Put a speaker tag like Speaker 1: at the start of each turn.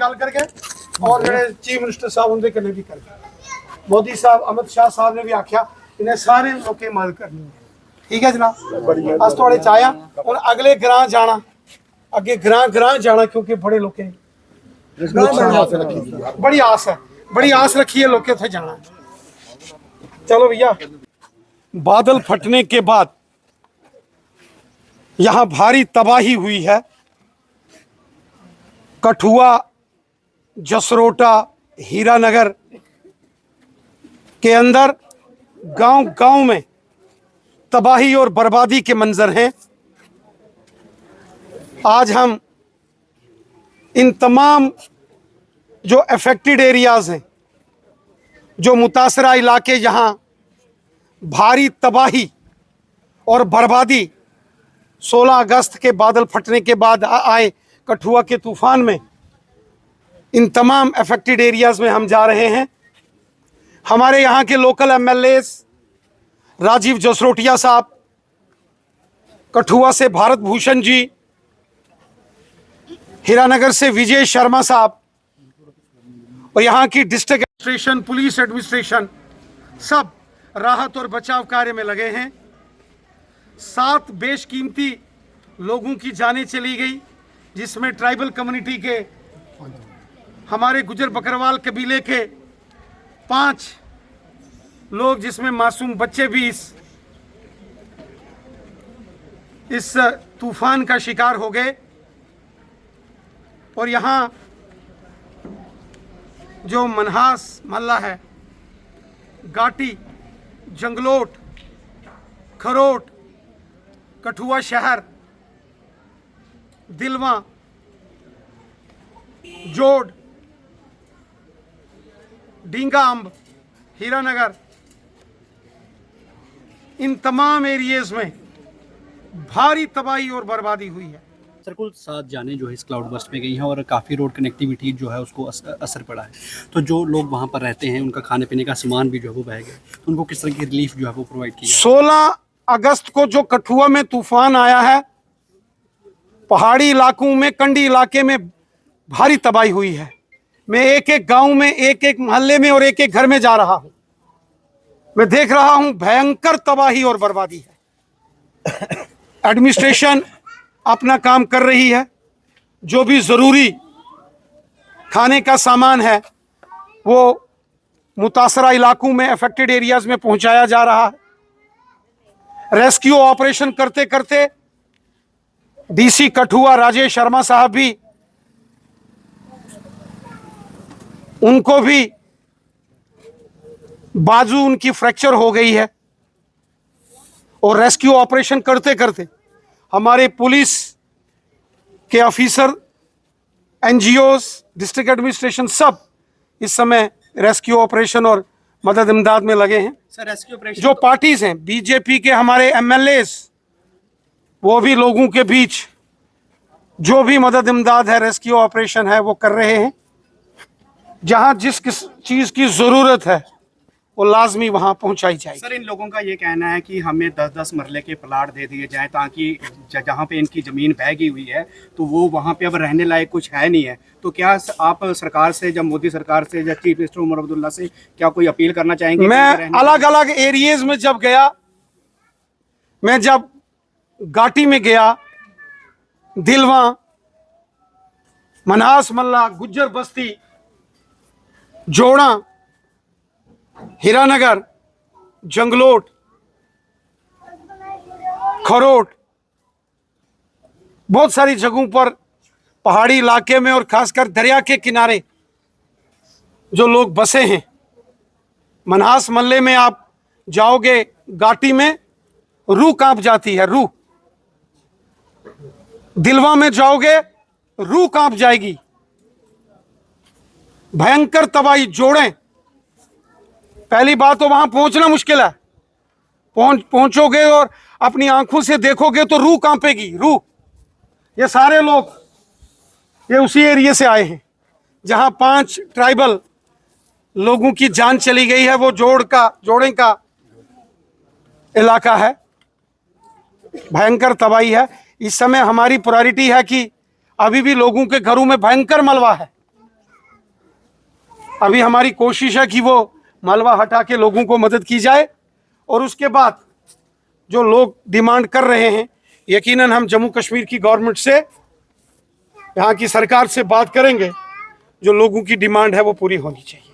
Speaker 1: गल करके और जेडे चीफ मिनिस्टर साहब उनके कन्नै भी करके मोदी साहब अमित शाह साहब ने भी आख्या इन्हें सारे लोगों की मदद करनी है। ठीक है जनाब, अस थोड़े चाया हूँ अगले ग्रां जाना, अगे ग्रां जाना क्योंकि बड़े लोग बड़ी आस है, बड़ी आस रखी है लोग उत्थे जाना। चलो भैया, बादल फटने के बाद यहाँ भारी तबाही हुई है। कठुआ, जसरोटा, हीरानगर के अंदर गांव में तबाही और बर्बादी के मंजर हैं। आज हम इन तमाम जो अफेक्टेड एरियाज हैं, जो मुतासरा इलाके, जहां भारी तबाही और बर्बादी 16 अगस्त के बादल फटने के बाद आए कठुआ के तूफान में, इन तमाम अफेक्टेड एरियाज में हम जा रहे हैं। हमारे यहाँ के लोकल एमएलएस राजीव जसरोटिया साहब, कठुआ से भारत भूषण जी, हीरानगर से विजय शर्मा साहब और यहाँ की डिस्ट्रिक्ट एडमिनिस्ट्रेशन, पुलिस एडमिनिस्ट्रेशन सब राहत और बचाव कार्य में लगे हैं। 7 बेशकीमती लोगों की जानें चली गई, जिसमें ट्राइबल कम्युनिटी के, हमारे गुजर बकरवाल कबीले के 5 लोग, जिसमें मासूम बच्चे भी इस तूफान का शिकार हो गए। और यहाँ जो मनहास मल्ला है, घाटी, जंगलोट, खरोट, कठुआ शहर, दिलवा, जोड़, डींगा अम्ब, हीरानगर, इन तमाम एरियाज में भारी तबाही और बर्बादी हुई है।
Speaker 2: सर, कुल 7 जाने जो है इस क्लाउड बस्ट में गई हैं और काफ़ी रोड कनेक्टिविटी जो है उसको असर पड़ा है। तो जो लोग वहाँ पर रहते हैं उनका खाने पीने का सामान भी जो है वो बह गया, तो उनको किस तरह की रिलीफ जो है वो प्रोवाइड की?
Speaker 1: 16 अगस्त को जो कठुआ में तूफान आया है, पहाड़ी इलाकों में, कंडी इलाके में भारी तबाही हुई है। मैं एक गांव में, एक मोहल्ले में और एक घर में जा रहा हूं, मैं देख रहा हूं भयंकर तबाही और बर्बादी है। एडमिनिस्ट्रेशन अपना काम कर रही है, जो भी जरूरी खाने का सामान है वो मुतासरा इलाकों में, अफेक्टेड एरियाज में पहुंचाया जा रहा है। रेस्क्यू ऑपरेशन करते करते डीसी कठुआ राजेश शर्मा साहब भी, उनको भी बाजू उनकी फ्रैक्चर हो गई है। और रेस्क्यू ऑपरेशन करते करते हमारे पुलिस के ऑफिसर, एनजीओस, डिस्ट्रिक्ट एडमिनिस्ट्रेशन सब इस समय रेस्क्यू ऑपरेशन और मदद इमदाद में लगे हैं।
Speaker 2: सर, रेस्क्यू ऑपरेशन
Speaker 1: जो पार्टीज हैं, बीजेपी के हमारे एमएलएस, वो भी लोगों के बीच जो भी मदद इमदाद है, रेस्क्यू ऑपरेशन है, वो कर रहे हैं। जहां जिस चीज की जरूरत है वो लाजमी वहां पहुंचाई जाएगी।
Speaker 2: सर, इन लोगों का ये कहना है कि हमें 10-10 मरले के प्लाट दे दिए जाएं, ताकि जहां पे इनकी ज़मीन बह गई हुई है तो वो वहां पे अब रहने लायक कुछ है नहीं है। तो क्या आप सरकार से, जब मोदी सरकार से या चीफ मिनिस्टर उमर अब्दुल्ला से क्या कोई अपील करना चाहेंगे?
Speaker 1: मैं अलग अलग एरियाज में जब गया, मैं जब घाटी में गया, दिलवा, मनहास मल्ला, गुज्जर बस्ती, जोड़ा, हीरानगर, जंगलोट, खरोट, बहुत सारी जगहों पर पहाड़ी इलाके में और खासकर दरिया के किनारे जो लोग बसे हैं। मनहास मल्ले में आप जाओगे, घाटी में रूह कांप जाती है, रूह। दिलवा में जाओगे, रूह कांप जाएगी। भयंकर तबाही, जोड़ें। पहली बात तो वहां पहुंचना मुश्किल है, पहुंचोगे और अपनी आंखों से देखोगे तो रूह कांपेगी, रूह। ये सारे लोग ये उसी एरिया से आए हैं जहां 5 ट्राइबल लोगों की जान चली गई है। वो जोड़े का इलाका है, भयंकर तबाही है। इस समय हमारी प्रायोरिटी है कि अभी भी लोगों के घरों में भयंकर मलबा है, अभी हमारी कोशिश है कि वो मलबा हटा के लोगों को मदद की जाए, और उसके बाद जो लोग डिमांड कर रहे हैं, यकीनन हम जम्मू कश्मीर की गवर्नमेंट से, यहाँ की सरकार से बात करेंगे, जो लोगों की डिमांड है वो पूरी होनी चाहिए।